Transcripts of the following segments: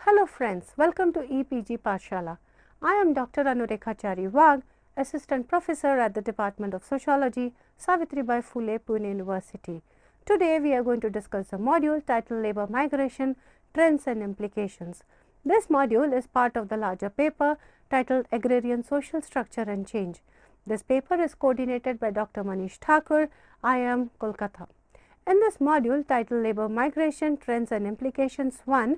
Hello friends, welcome to EPG Pashala. I am Dr. Anurekhachari Wagh, Assistant Professor at the Department of Sociology, Savitribai Phule, Pune University. Today we are going to discuss a module titled Labour Migration, Trends and Implications. This module is part of the larger paper titled Agrarian Social Structure and Change. This paper is coordinated by Dr. Manish Thakur, IIM, Kolkata. In this module titled Labour Migration, Trends and Implications 1,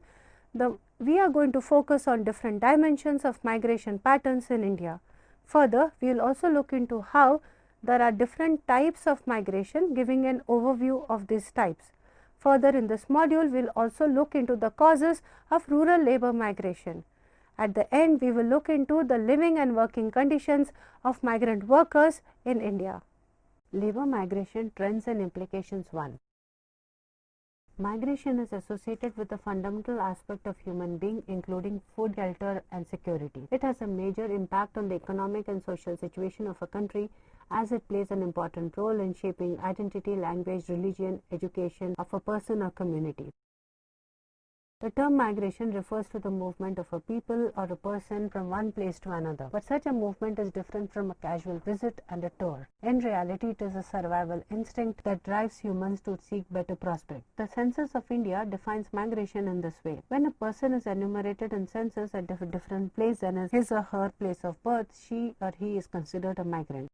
we are going to focus on different dimensions of migration patterns in India. Further, we will also look into how there are different types of migration, giving an overview of these types. Further, in this module, we will also look into the causes of rural labour migration. At the end, we will look into the living and working conditions of migrant workers in India. Labour migration trends and implications 1. Migration is associated with a fundamental aspect of human being, including food, shelter and security. It has a major impact on the economic and social situation of a country, as it plays an important role in shaping identity, language, religion, education of a person or community. The term migration refers to the movement of a people or a person from one place to another, but such a movement is different from a casual visit and a tour. In reality, it is a survival instinct that drives humans to seek better prospects. The census of India defines migration in this way. When a person is enumerated in census at a different place than his or her place of birth, she or he is considered a migrant.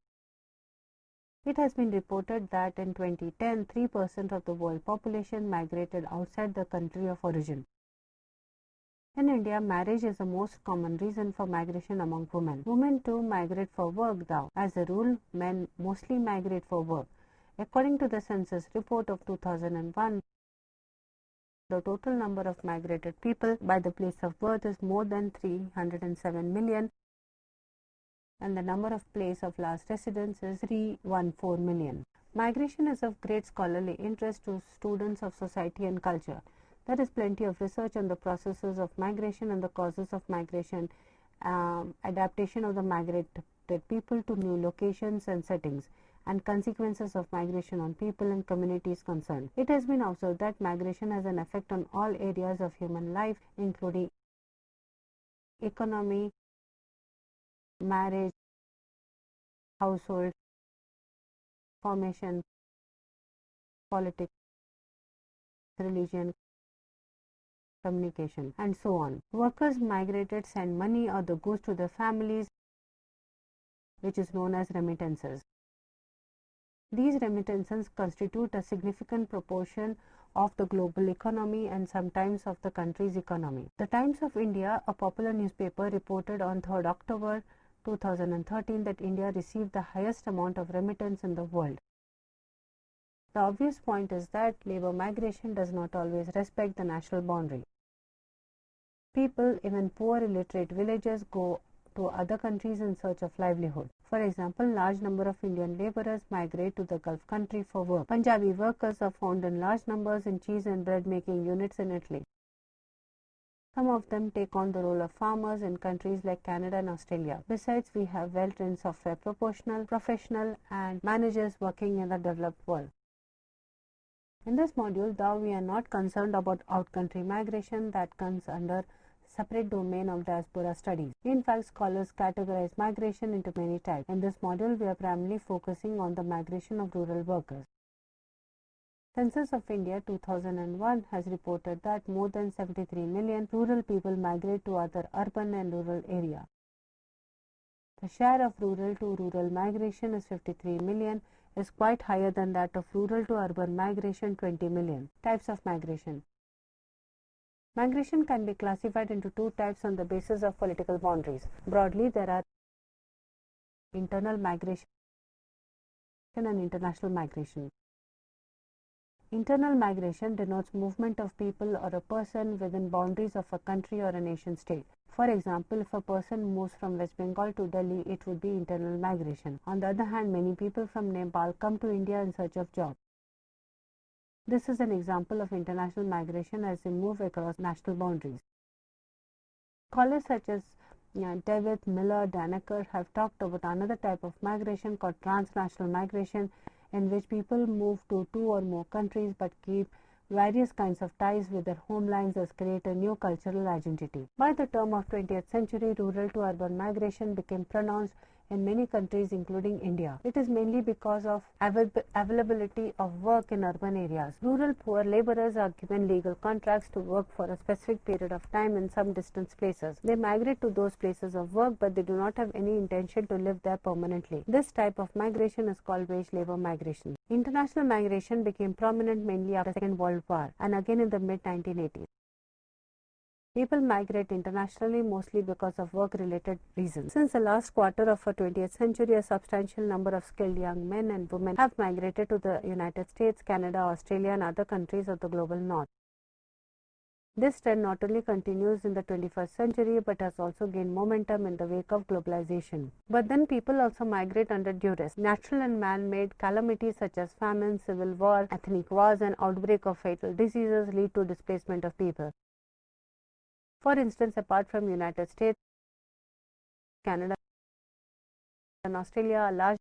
It has been reported that in 2010, 3% of the world population migrated outside the country of origin. In India, marriage is the most common reason for migration among women. Women too migrate for work, though. As a rule, men mostly migrate for work. According to the census report of 2001, the total number of migrated people by the place of birth is more than 307 million, and the number of place of last residence is 314 million. Migration is of great scholarly interest to students of society and culture. There is plenty of research on the processes of migration and the causes of migration, adaptation of the migrated people to new locations and settings, and consequences of migration on people and communities concerned. It has been observed that migration has an effect on all areas of human life, including economy, marriage, household, formation, politics, religion, communication, and so on. Workers migrated send money or the goods to their families, which is known as remittances. These remittances constitute a significant proportion of the global economy and sometimes of the country's economy. The Times of India, a popular newspaper, reported on 3rd October 2013 that India received the highest amount of remittance in the world. The obvious point is that labour migration does not always respect the national boundary. People, even poor illiterate villagers, go to other countries in search of livelihood. For example, large number of Indian labourers migrate to the Gulf country for work. Punjabi workers are found in large numbers in cheese and bread making units in Italy. Some of them take on the role of farmers in countries like Canada and Australia. Besides, we have well-trained software professional and managers working in the developed world. In this module, though, we are not concerned about out-country migration that comes under separate domain of diaspora studies. In fact, scholars categorize migration into many types. In this module, we are primarily focusing on the migration of rural workers. Census of India 2001 has reported that more than 73 million rural people migrate to other urban and rural areas. The share of rural to rural migration is 53 million, is quite higher than that of rural to urban migration, 20 million. Types of migration. Migration can be classified into two types on the basis of political boundaries. Broadly, there are internal migration and international migration. Internal migration denotes movement of people or a person within boundaries of a country or a nation state. For example, if a person moves from West Bengal to Delhi, it would be internal migration. On the other hand, many people from Nepal come to India in search of jobs. This is an example of international migration as they move across national boundaries. Scholars such as David, Miller, Danaker have talked about another type of migration called transnational migration, in which people move to two or more countries but keep various kinds of ties with their homelands as create a new cultural identity. By the term of 20th century, rural to urban migration became pronounced in many countries including India. It is mainly because of availability of work in urban areas. Rural poor laborers are given legal contracts to work for a specific period of time in some distant places. They migrate to those places of work, but they do not have any intention to live there permanently. This type of migration is called wage labor migration. International migration became prominent mainly after the Second World War and again in the mid-1980s. People migrate internationally mostly because of work-related reasons. Since the last quarter of the 20th century, a substantial number of skilled young men and women have migrated to the United States, Canada, Australia, and other countries of the global north. This trend not only continues in the 21st century but has also gained momentum in the wake of globalization. But then people also migrate under duress. Natural and man-made calamities such as famine, civil war, ethnic wars, and outbreak of fatal diseases lead to displacement of people. For instance, apart from United States, Canada, and Australia, a large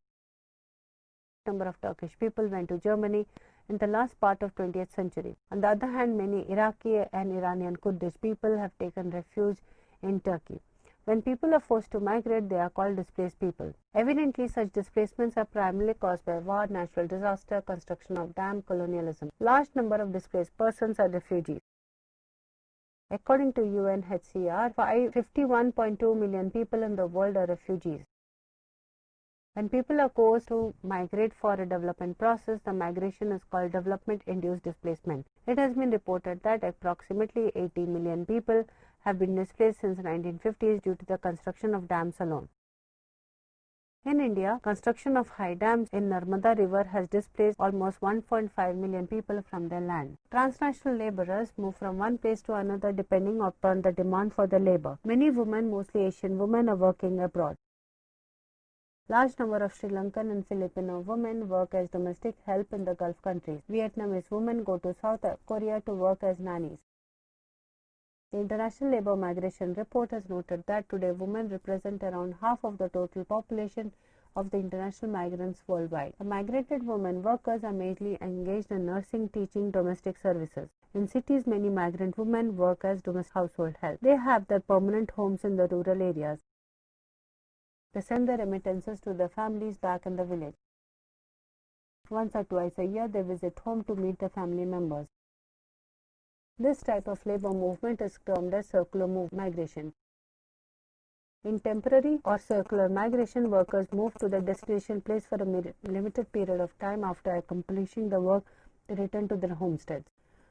number of Turkish people went to Germany in the last part of 20th century. On the other hand, many Iraqi and Iranian Kurdish people have taken refuge in Turkey. When people are forced to migrate, they are called displaced people. Evidently, such displacements are primarily caused by war, natural disaster, construction of dam, colonialism. Large number of displaced persons are refugees. According to UNHCR, 51.2 million people in the world are refugees. When people are forced to migrate for a development process, the migration is called development-induced displacement. It has been reported that approximately 80 million people have been displaced since the 1950s due to the construction of dams alone. In India, construction of high dams in Narmada River has displaced almost 1.5 million people from their land. Transnational laborers move from one place to another depending upon the demand for the labor. Many women, mostly Asian women, are working abroad. Large number of Sri Lankan and Filipino women work as domestic help in the Gulf countries. Vietnamese women go to South Korea to work as nannies. The International Labour Migration Report has noted that today women represent around half of the total population of the international migrants worldwide. The migrated women workers are mainly engaged in nursing, teaching, domestic services. In cities, many migrant women work as domestic household help. They have their permanent homes in the rural areas. They send their remittances to their families back in the village. Once or twice a year, they visit home to meet their family members. This type of labor movement is termed as circular migration. In temporary or circular migration, workers move to the destination place for a limited period of time after accomplishing the work to return to their homesteads.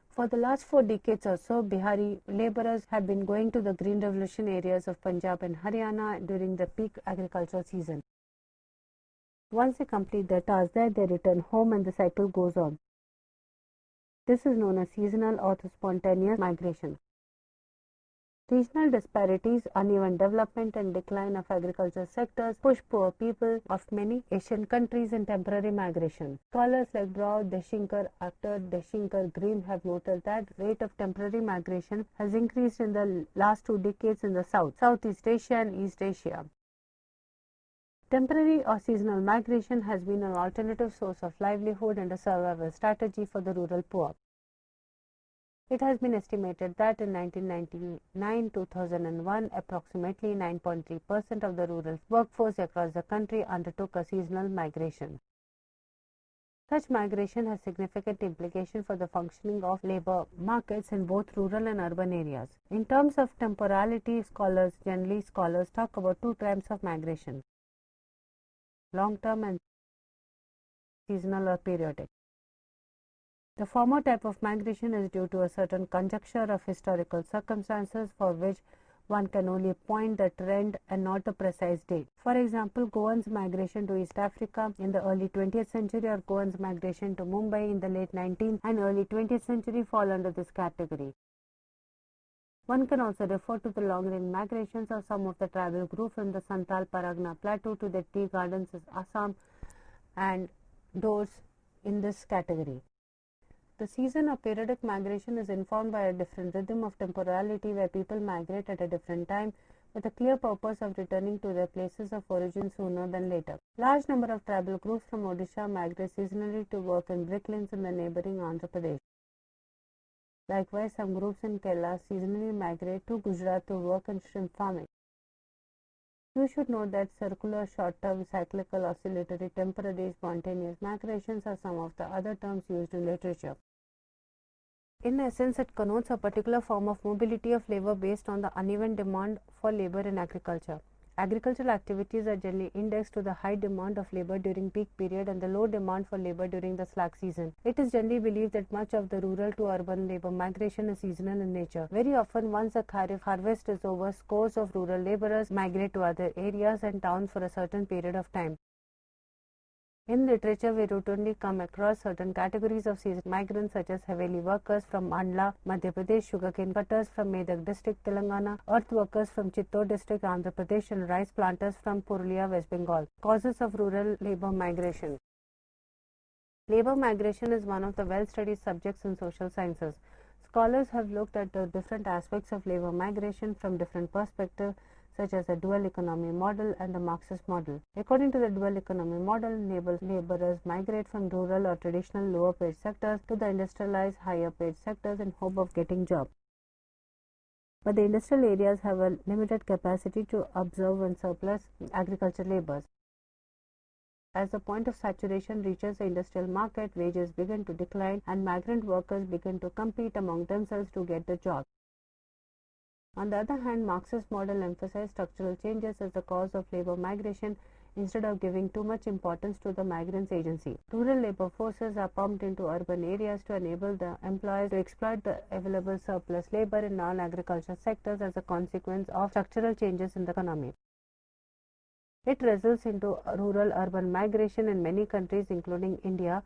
For the last 4 decades or so, Bihari laborers have been going to the Green Revolution areas of Punjab and Haryana during the peak agricultural season. Once they complete their task there, they return home and the cycle goes on. This is known as seasonal or spontaneous migration. Regional disparities, uneven development and decline of agricultural sectors push poor people of many Asian countries in temporary migration. Scholars like Broad, Deshinkar, Akhtar, Deshinkar, Green have noted that rate of temporary migration has increased in the last 2 decades in the South, Southeast Asia and East Asia. Temporary or seasonal migration has been an alternative source of livelihood and a survival strategy for the rural poor. It has been estimated that in 1999-2001, approximately 9.3% of the rural workforce across the country undertook a seasonal migration. Such migration has significant implications for the functioning of labor markets in both rural and urban areas. In terms of temporality, scholars talk about 2 types of migration: long-term and seasonal or periodic. The former type of migration is due to a certain conjuncture of historical circumstances for which one can only point the trend and not the precise date. For example, Goans migration to East Africa in the early 20th century or Goans migration to Mumbai in the late 19th and early 20th century fall under this category. One can also refer to the long-range migrations of some of the tribal groups from the Santal Paragna Plateau to the tea gardens of Assam and those in this category. The season or periodic migration is informed by a different rhythm of temporality where people migrate at a different time with a clear purpose of returning to their places of origin sooner than later. Large number of tribal groups from Odisha migrate seasonally to work in bricklayings in the neighboring Andhra Pradesh. Likewise, some groups in Kerala seasonally migrate to Gujarat to work in shrimp farming. You should note that circular, short-term, cyclical, oscillatory, temporary, spontaneous migrations are some of the other terms used in literature. In essence, it connotes a particular form of mobility of labor based on the uneven demand for labor in agriculture. Agricultural activities are generally indexed to the high demand of labor during peak period and the low demand for labor during the slack season. It is generally believed that much of the rural to urban labor migration is seasonal in nature. Very often, once the kharif harvest is over, scores of rural laborers migrate to other areas and towns for a certain period of time. In literature, we routinely come across certain categories of seasonal migrants such as Haveli workers from Mandla, Madhya Pradesh, sugarcane cutters from Medak district, Telangana, earth workers from Chittor district, Andhra Pradesh, and rice planters from Purulia, West Bengal. Causes of rural labor migration. Labor migration is one of the well-studied subjects in social sciences. Scholars have looked at the different aspects of labor migration from different perspectives, such as the dual economy model and the Marxist model. According to the dual economy model, laborers migrate from rural or traditional lower paid sectors to the industrialized higher paid sectors in hope of getting jobs. But the industrial areas have a limited capacity to absorb and surplus agricultural laborers. As the point of saturation reaches the industrial market, wages begin to decline and migrant workers begin to compete among themselves to get the job. On the other hand, Marxist model emphasized structural changes as the cause of labor migration instead of giving too much importance to the migrants' agency. Rural labor forces are pumped into urban areas to enable the employers to exploit the available surplus labor in non-agricultural sectors as a consequence of structural changes in the economy. It results into rural-urban migration in many countries, including India.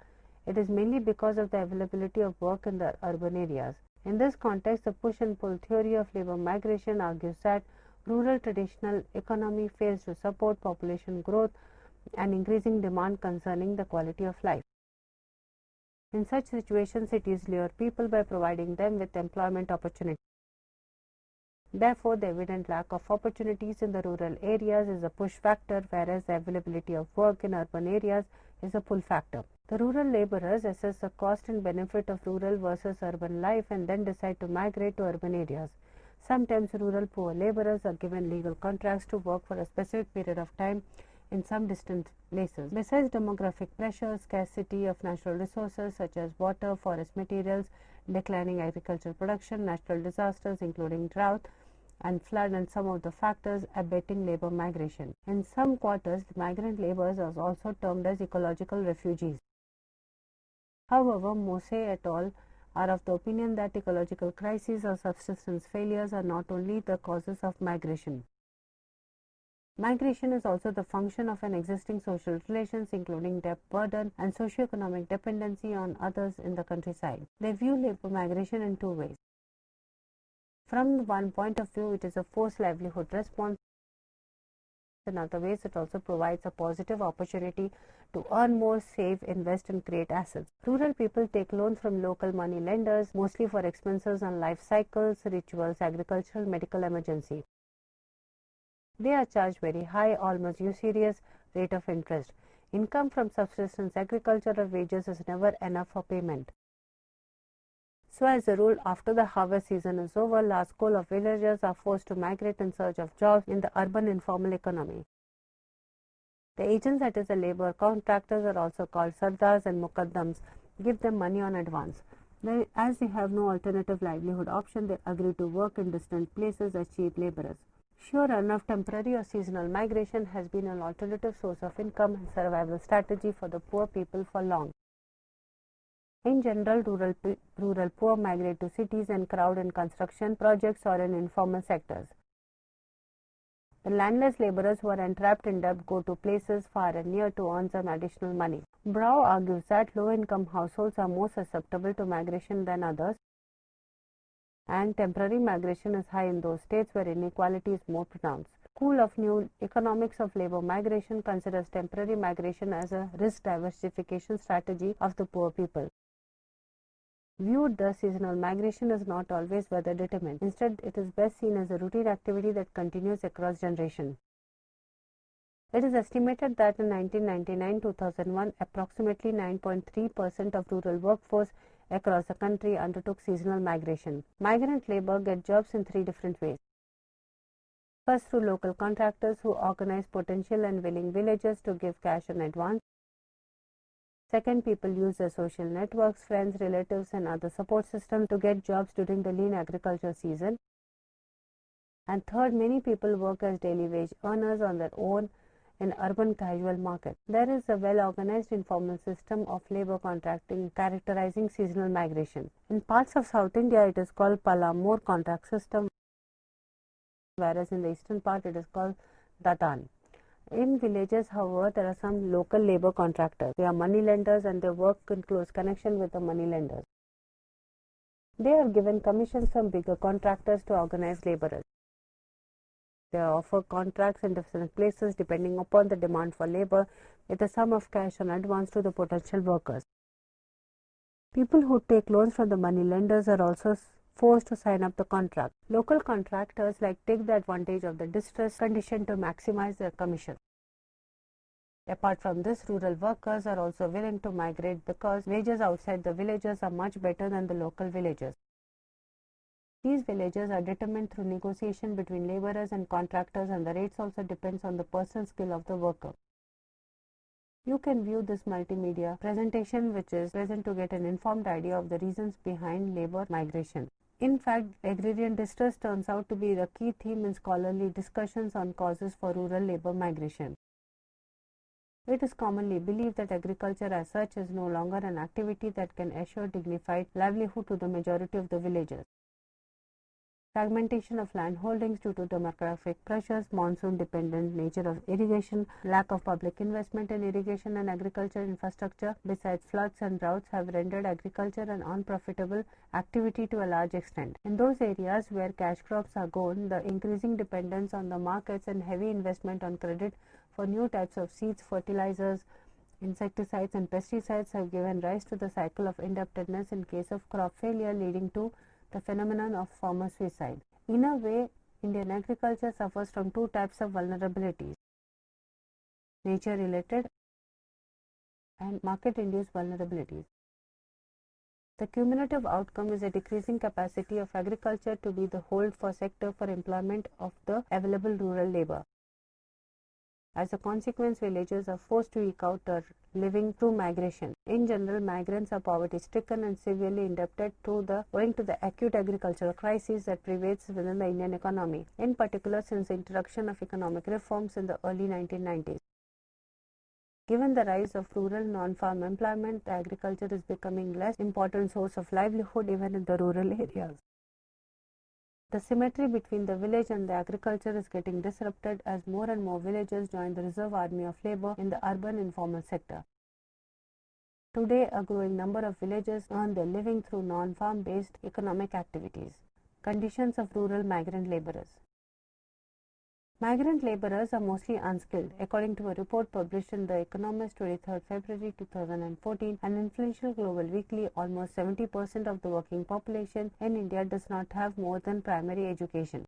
It is mainly because of the availability of work in the urban areas. In this context, the push and pull theory of labor migration argues that rural traditional economy fails to support population growth and increasing demand concerning the quality of life. In such situations, cities lure people by providing them with employment opportunities. Therefore, the evident lack of opportunities in the rural areas is a push factor, whereas the availability of work in urban areas is a pull factor. The rural laborers assess the cost and benefit of rural versus urban life and then decide to migrate to urban areas. Sometimes rural poor laborers are given legal contracts to work for a specific period of time in some distant places. Besides demographic pressures, scarcity of natural resources such as water, forest materials, declining agricultural production, natural disasters including drought and flood and some of the factors abating labor migration. In some quarters, the migrant laborers are also termed as ecological refugees. However, Mose et al. Are of the opinion that ecological crises or subsistence failures are not only the causes of migration. Migration is also the function of an existing social relations, including debt burden and socioeconomic dependency on others in the countryside. They view labor migration in two ways. From one point of view, it is a forced livelihood response. In other ways, it also provides a positive opportunity to earn more, save, invest, and create assets. Rural people take loans from local money lenders, mostly for expenses on life cycles, rituals, agricultural, medical emergency. They are charged very high, almost usurious rate of interest. Income from subsistence agriculture or wages is never enough for payment. So as a rule, after the harvest season is over, large scale of villagers are forced to migrate in search of jobs in the urban informal economy. The agents, that is the labor contractors, are also called sardars and mukaddams, give them money on advance. As they have no alternative livelihood option, they agree to work in distant places as cheap laborers. Sure enough, temporary or seasonal migration has been an alternative source of income and survival strategy for the poor people for long. In general, rural poor migrate to cities and crowd in construction projects or in informal sectors. The landless laborers who are entrapped in debt go to places far and near to earn some additional money. Brow argues that low-income households are more susceptible to migration than others, and temporary migration is high in those states where inequality is more pronounced. School of New Economics of Labor Migration considers temporary migration as a risk diversification strategy of the poor people. Viewed thus, seasonal migration is not always weather determined. Instead, it is best seen as a routine activity that continues across generations. It is estimated that in 1999-2001, approximately 9.3% of rural workforce across the country undertook seasonal migration. Migrant labor get jobs in 3 different ways. First, through local contractors who organize potential and willing villagers to give cash in advance. Second, people use their social networks, friends, relatives, and other support systems to get jobs during the lean agriculture season. And third, many people work as daily wage earners on their own in urban casual market. There is a well-organized informal system of labor contracting characterizing seasonal migration. In parts of South India, it is called Palamur contract system, whereas in the eastern part, it is called Datan. In villages, however, there are some local labor contractors. They are money lenders and they work in close connection with the money lenders. They are given commissions from bigger contractors to organize laborers. They offer contracts in different places depending upon the demand for labor with a sum of cash in advance to the potential workers. People who take loans from the money lenders are also forced to sign up the contract. Local contractors take the advantage of the distress condition to maximize their commission. Apart from this, rural workers are also willing to migrate because wages outside the villages are much better than the local villages. These villages are determined through negotiation between laborers and contractors, and the rates also depends on the personal skill of the worker. You can view this multimedia presentation which is present to get an informed idea of the reasons behind labor migration. In fact, agrarian distress turns out to be the key theme in scholarly discussions on causes for rural labor migration. It is commonly believed that agriculture as such is no longer an activity that can assure dignified livelihood to the majority of the villagers. Fragmentation of land holdings due to demographic pressures, monsoon-dependent nature of irrigation, lack of public investment in irrigation and agriculture infrastructure, besides floods and droughts, have rendered agriculture an unprofitable activity to a large extent. In those areas where cash crops are grown, the increasing dependence on the markets and heavy investment on credit for new types of seeds, fertilizers, insecticides and pesticides have given rise to the cycle of indebtedness in case of crop failure, leading to the phenomenon of farmer suicide. In a way, Indian agriculture suffers from 2 types of vulnerabilities: nature-related and market-induced vulnerabilities. The cumulative outcome is a decreasing capacity of agriculture to be the hold for sector for employment of the available rural labor. As a consequence, villagers are forced to eke out a living through migration. In general, migrants are poverty-stricken and severely indebted owing to the acute agricultural crisis that prevails within the Indian economy, in particular since the introduction of economic reforms in the early 1990s. Given the rise of rural non-farm employment, agriculture is becoming less important source of livelihood even in the rural areas. The symmetry between the village and the agriculture is getting disrupted as more and more villagers join the reserve army of labor in the urban informal sector. Today, a growing number of villagers earn their living through non-farm based economic activities. Conditions of rural migrant laborers. Migrant laborers are mostly unskilled. According to a report published in The Economist 23 February 2014, an influential global weekly, almost 70% of the working population in India does not have more than primary education.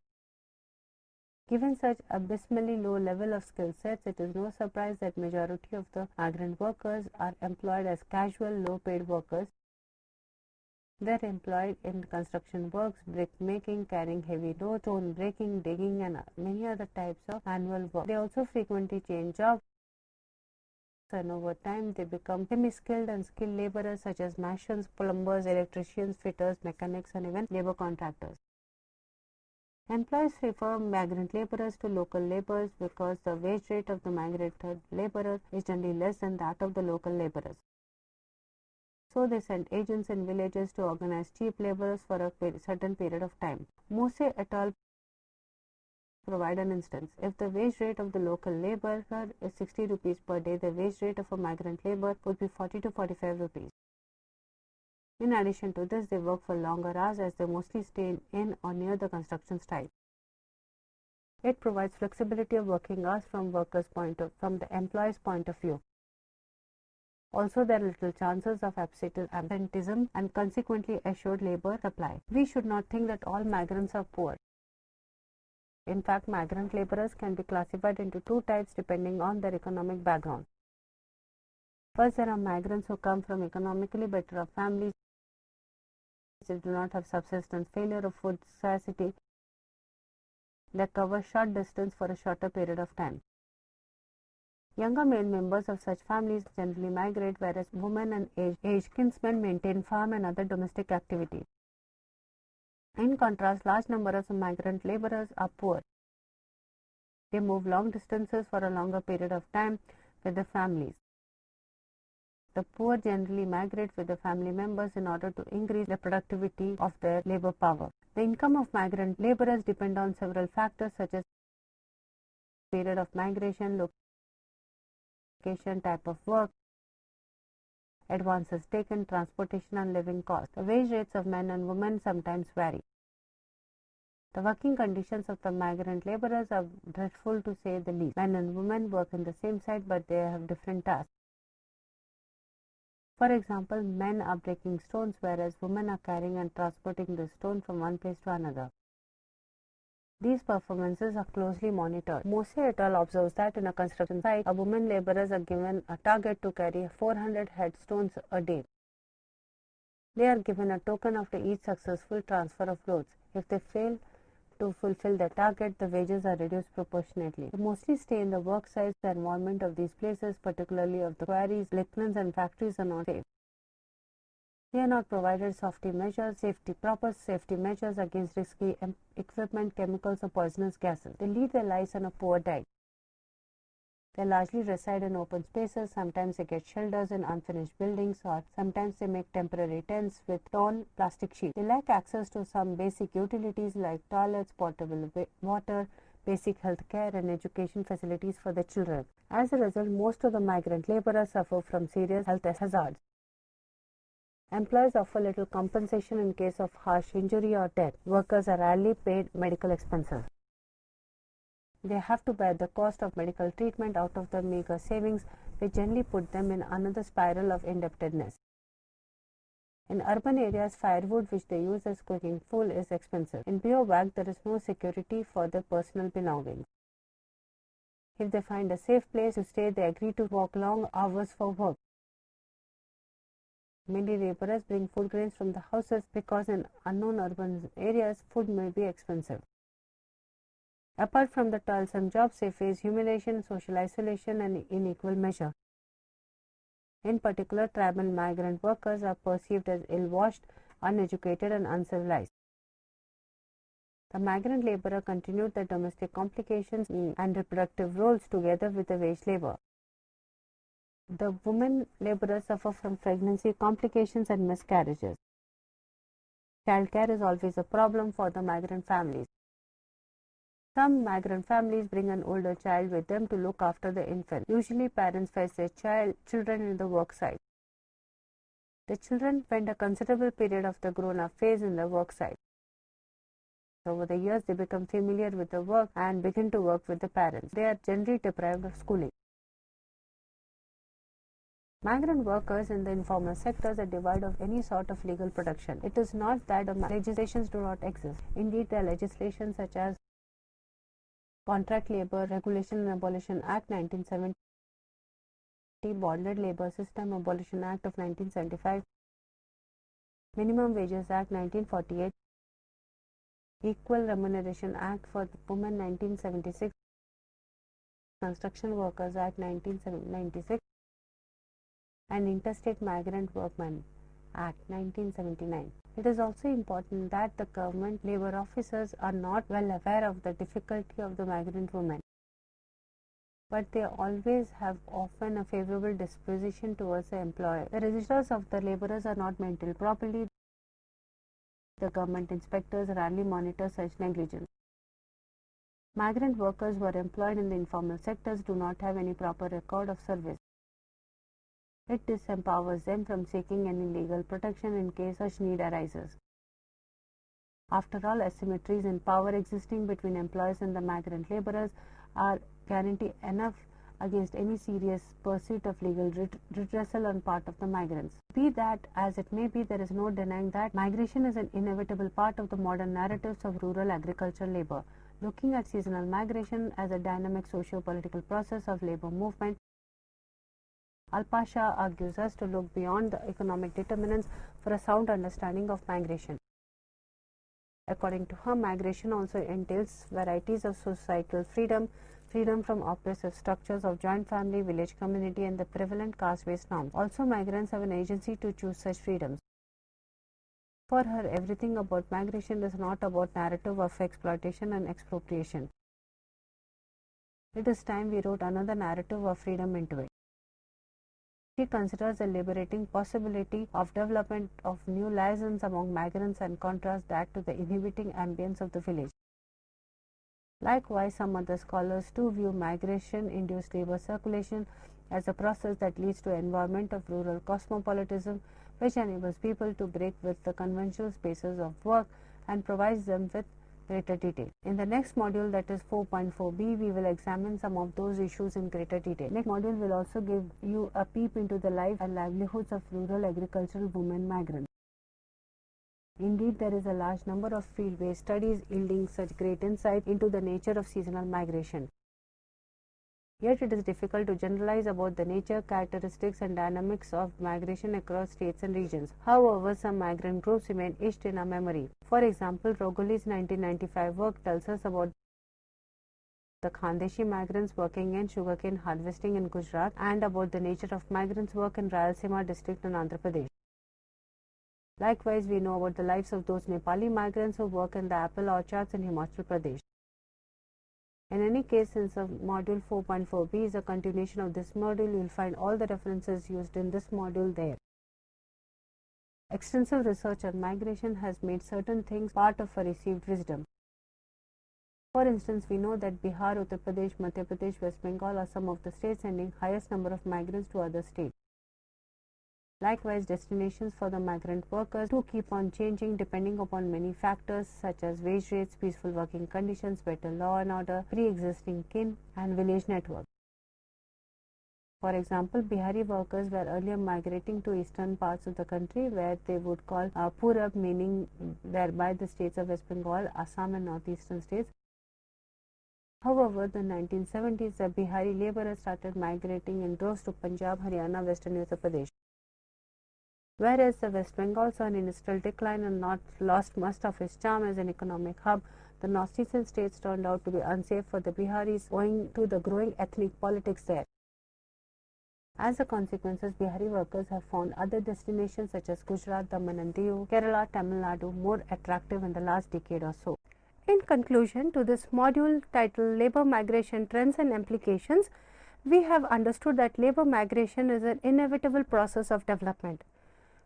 Given such abysmally low level of skill sets, it is no surprise that majority of the migrant workers are employed as casual, low-paid workers. They are employed in construction works, brick making, carrying heavy loads, stone breaking, digging, and many other types of manual work. They also frequently change jobs, and over time they become semi-skilled and skilled laborers such as masons, plumbers, electricians, fitters, mechanics, and even labor contractors. Employers prefer migrant laborers to local laborers because the wage rate of the migrated laborers is generally less than that of the local laborers. So they send agents in villages to organize cheap laborers for a certain period of time. Mose et al. Provide an instance. If the wage rate of the local laborer is 60 rupees per day, the wage rate of a migrant laborer would be 40 to 45 rupees. In addition to this, they work for longer hours as they mostly stay in or near the construction site. It provides flexibility of working hours from the employer's point of view. Also, there are little chances of absenteeism and consequently assured labor supply. We should not think that all migrants are poor. In fact, migrant laborers can be classified into 2 types depending on their economic background. First, there are migrants who come from economically better off families they do not have subsistence, failure of food scarcity. They cover short distance for a shorter period of time. Younger male members of such families generally migrate, whereas women and aged kinsmen maintain farm and other domestic activities. In contrast, large numbers of migrant laborers are poor. They move long distances for a longer period of time with their families. The poor generally migrate with the family members in order to increase the productivity of their labor power. The income of migrant laborers depend on several factors such as period of migration, location, type of work, advances taken, transportation and living costs. The wage rates of men and women sometimes vary. The working conditions of the migrant laborers are dreadful to say the least. Men and women work in the same site but they have different tasks. For example, men are breaking stones whereas women are carrying and transporting the stone from one place to another. These performances are closely monitored. Mose et al. Observes that in a construction site, a woman laborers are given a target to carry 400 headstones a day. They are given a token after each successful transfer of loads. If they fail to fulfill the target, the wages are reduced proportionately. They mostly stay in the work sites. The environment of these places, particularly of the quarries, lignins and factories, are not safe. They are not provided proper safety measures against risky equipment, chemicals or poisonous gases. They lead their lives on a poor diet. They largely reside in open spaces. Sometimes they get shelters in unfinished buildings, or sometimes they make temporary tents with torn plastic sheets. They lack access to some basic utilities like toilets, potable water, basic health care and education facilities for their children. As a result, most of the migrant laborers suffer from serious health hazards. Employers offer little compensation in case of harsh injury or death. Workers are rarely paid medical expenses. They have to bear the cost of medical treatment out of their meager savings, which generally put them in another spiral of indebtedness. In urban areas, firewood which they use as cooking fuel is expensive. In bivouac, there is no security for their personal belongings. If they find a safe place to stay, they agree to walk long hours for work. Many laborers bring food grains from the houses because in unknown urban areas, food may be expensive. Apart from the toilsome jobs, they face humiliation, social isolation, and unequal measure. In particular, tribal migrant workers are perceived as ill-washed, uneducated, and uncivilized. The migrant laborer continued the domestic complications and reproductive roles together with the wage labor. The women laborers suffer from pregnancy complications and miscarriages. Childcare is always a problem for the migrant families. Some migrant families bring an older child with them to look after the infant. Usually, parents face their children in the work site. The children spend a considerable period of the grown-up phase in the work site. Over the years, they become familiar with the work and begin to work with the parents. They are generally deprived of schooling. Migrant workers in the informal sectors are devoid of any sort of legal protection. It is not that the legislations do not exist. Indeed, there are legislations such as Contract Labor Regulation and Abolition Act 1970, Bonded Labor System Abolition Act of 1975, Minimum Wages Act 1948, Equal Remuneration Act for Women 1976, Construction Workers Act 1996, and Interstate Migrant Workmen Act 1979. It is also important that the government labor officers are not well aware of the difficulty of the migrant women, but they always have often a favorable disposition towards the employer. The registers of the laborers are not maintained properly. The government inspectors rarely monitor such negligence. Migrant workers who are employed in the informal sectors do not have any proper record of service. It disempowers them from seeking any legal protection in case such need arises. After all, asymmetries in power existing between employers and the migrant laborers are guarantee enough against any serious pursuit of legal redressal on part of the migrants. Be that as it may be, there is no denying that migration is an inevitable part of the modern narratives of rural agricultural labor. Looking at seasonal migration as a dynamic socio-political process of labor movement, Al-Pasha argues us to look beyond the economic determinants for a sound understanding of migration. According to her, migration also entails varieties of societal freedom, freedom from oppressive structures of joint family, village community, and the prevalent caste-based norms. Also, migrants have an agency to choose such freedoms. For her, everything about migration is not about narrative of exploitation and expropriation. It is time we wrote another narrative of freedom into it. She considers the liberating possibility of development of new license among migrants and contrasts that to the inhibiting ambience of the village. Likewise, some other scholars too view migration-induced labor circulation as a process that leads to an environment of rural cosmopolitanism, which enables people to break with the conventional spaces of work and provides them with greater detail. In the next module, that is 4.4b, we will examine some of those issues in greater detail. Next module will also give you a peep into the life and livelihoods of rural agricultural women migrants. Indeed, there is a large number of field-based studies yielding such great insight into the nature of seasonal migration. Yet it is difficult to generalize about the nature, characteristics, and dynamics of migration across states and regions. However, some migrant groups remain etched in our memory. For example, Rogoli's 1995 work tells us about the Khandeshi migrants working in sugarcane harvesting in Gujarat and about the nature of migrants' work in Rayalaseema district in Andhra Pradesh. Likewise, we know about the lives of those Nepali migrants who work in the apple orchards in Himachal Pradesh. In any case, since module 4.4b is a continuation of this module, you will find all the references used in this module there. Extensive research on migration has made certain things part of a received wisdom. For instance, we know that Bihar, Uttar Pradesh, Madhya Pradesh, West Bengal are some of the states sending highest number of migrants to other states. Likewise, destinations for the migrant workers too keep on changing depending upon many factors such as wage rates, peaceful working conditions, better law and order, pre-existing kin, and village network. For example, Bihari workers were earlier migrating to eastern parts of the country where they would call Purab, meaning whereby the states of West Bengal, Assam and northeastern states. However, in the 1970s, the Bihari laborers started migrating in droves to Punjab, Haryana, Western Uttar Pradesh. Whereas the West Bengal saw an industrial decline and lost much of its charm as an economic hub, the northeastern states turned out to be unsafe for the Biharis owing to the growing ethnic politics there. As a consequence, Bihari workers have found other destinations such as Gujarat, Daman and Diu, Kerala, Tamil Nadu more attractive in the last decade or so. In conclusion to this module titled Labour Migration Trends and Implications, we have understood that labour migration is an inevitable process of development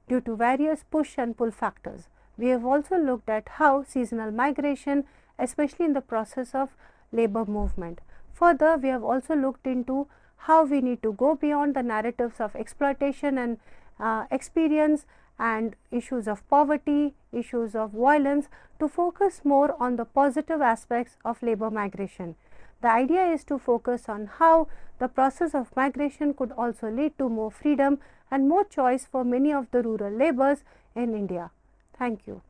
due to various push and pull factors. We have also looked at how seasonal migration, especially in the process of labour movement. Further, we have also looked into how we need to go beyond the narratives of exploitation and experience and issues of poverty, issues of violence to focus more on the positive aspects of labour migration. The idea is to focus on how the process of migration could also lead to more freedom and more choice for many of the rural labourers in India. Thank you.